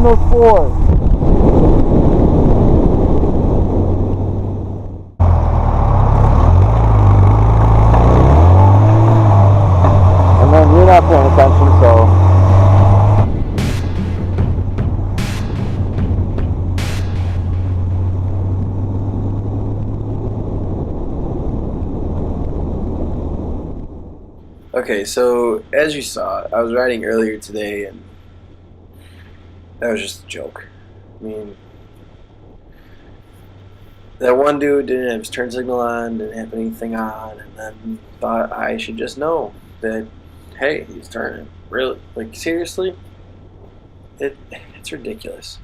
signals for? And then you're not paying attention, so Okay, so as you saw, I was riding earlier today, and that was just a joke. I mean, that one dude didn't have his turn signal on, didn't have anything on, and then thought I should just know that, hey, he's turning. Really? Like, seriously? It's ridiculous.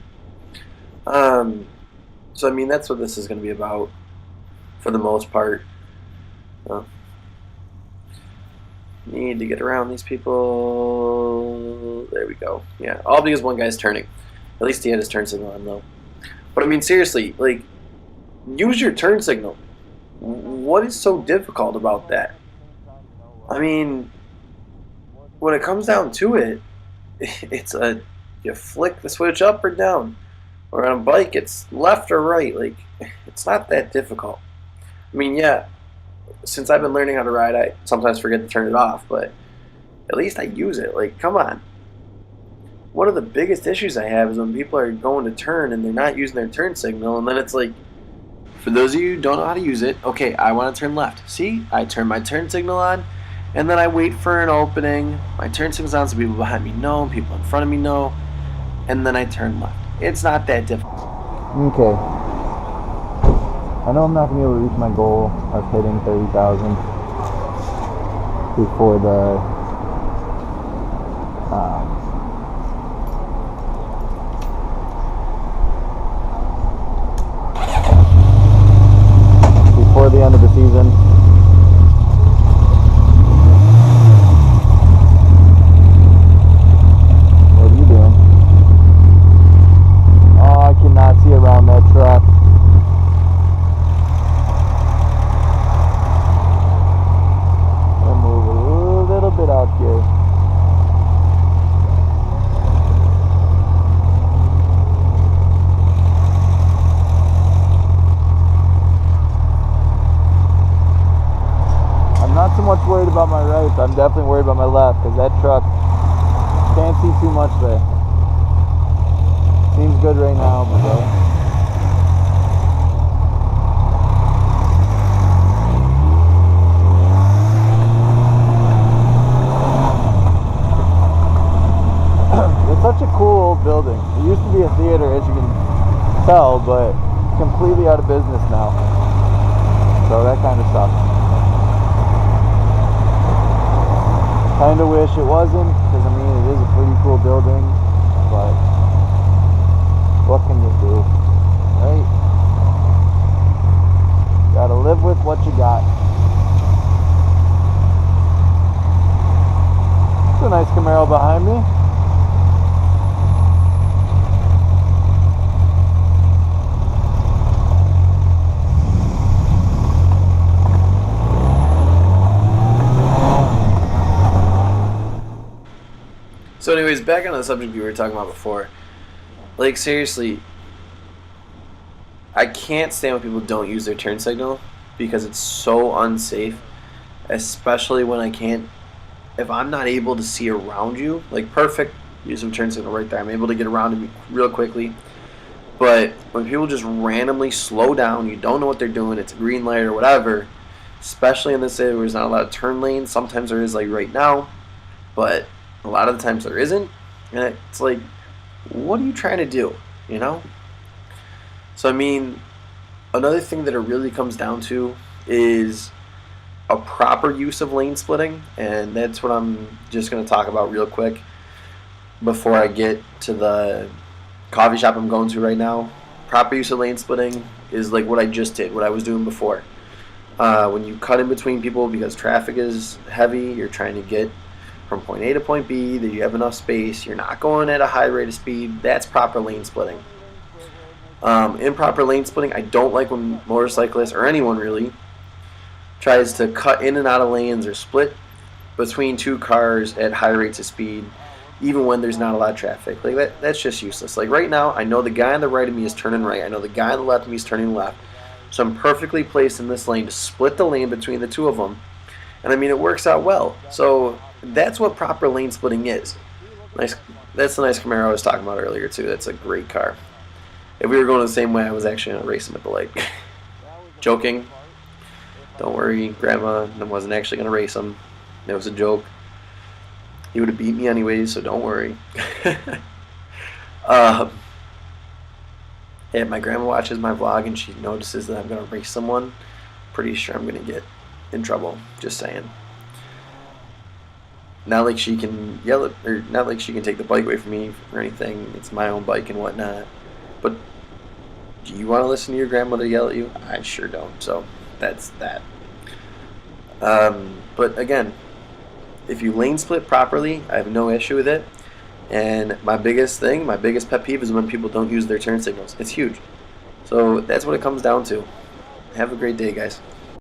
Um, so, I mean, that's what this is going to be about for the most part. Uh, Need to get around these people. There we go. Yeah, all because one guy's turning. At least he had his turn signal on, though. But I mean, seriously, like, use your turn signal. What is so difficult about that? I mean, when it comes down to it, it's you flick the switch up or down. Or on a bike, it's left or right. Like, it's not that difficult. I mean, yeah, since I've been learning how to ride, I sometimes forget to turn it off, but at least I use it. Like, come on. One of the biggest issues I have is when people are going to turn and they're not using their turn signal, and then it's like, for those of you who don't know how to use it, okay, I want to turn left. See, I turn my turn signal on, and then I wait for an opening. My turn signal's on so people behind me know, people in front of me know, and then I turn left. It's not that difficult. okay. I know I'm not going to be able to reach my goal of hitting 30,000 before the end of the season. What are you doing? Oh, I cannot see around that truck. I'll move a little bit out here. I'm not so much worried about my right, but I'm definitely worried about my left, because that truck can't see too much there. Seems good right now, but it's such a cool old building. It used to be a theater, as you can tell, but completely out of business now. So that kind of sucks. Kind of wish it wasn't, because I mean it is a pretty cool building, but what can you do, right? Gotta live with what you got. It's a nice Camaro behind me. So anyways, back on the subject you were talking about before. Like, seriously, I can't stand when people don't use their turn signal because it's so unsafe, especially when if I'm not able to see around you, like, perfect use of turn signal right there. I'm able to get around him real quickly. But when people just randomly slow down, you don't know what they're doing, it's a green light or whatever, especially in this area where there's not a lot of turn lanes. Sometimes there is, like right now, but a lot of the times there isn't, and it's like, what are you trying to do, you know? So, I mean, another thing that it really comes down to is a proper use of lane splitting, and that's what I'm just going to talk about real quick before I get to the coffee shop I'm going to right now. Proper use of lane splitting is like what I just did, what I was doing before. When you cut in between people because traffic is heavy, you're trying to get from point A to point B, that you have enough space, you're not going at a high rate of speed, that's proper lane splitting. Improper lane splitting, I don't like when motorcyclists, or anyone really, tries to cut in and out of lanes or split between two cars at high rates of speed even when there's not a lot of traffic. Like that's just useless. Like right now, I know the guy on the right of me is turning right. I know the guy on the left of me is turning left. So I'm perfectly placed in this lane to split the lane between the two of them. And I mean, it works out well. So that's what proper lane splitting is. Nice. That's the nice Camaro I was talking about earlier too. That's a great car. If we were going the same way, I was actually going to race him at the light. Joking. Don't worry, Grandma. I wasn't actually going to race him. It was a joke. He would have beat me anyways, so don't worry. Yeah, my grandma watches my vlog and she notices that I'm going to race someone. Pretty sure I'm going to get in trouble. Just saying. Not like she can yell at, or not like she can take the bike away from me or anything. It's my own bike and whatnot. But do you want to listen to your grandmother yell at you? I sure don't. So that's that. But again, if you lane split properly, I have no issue with it. And my biggest pet peeve is when people don't use their turn signals. It's huge. So that's what it comes down to. Have a great day, guys.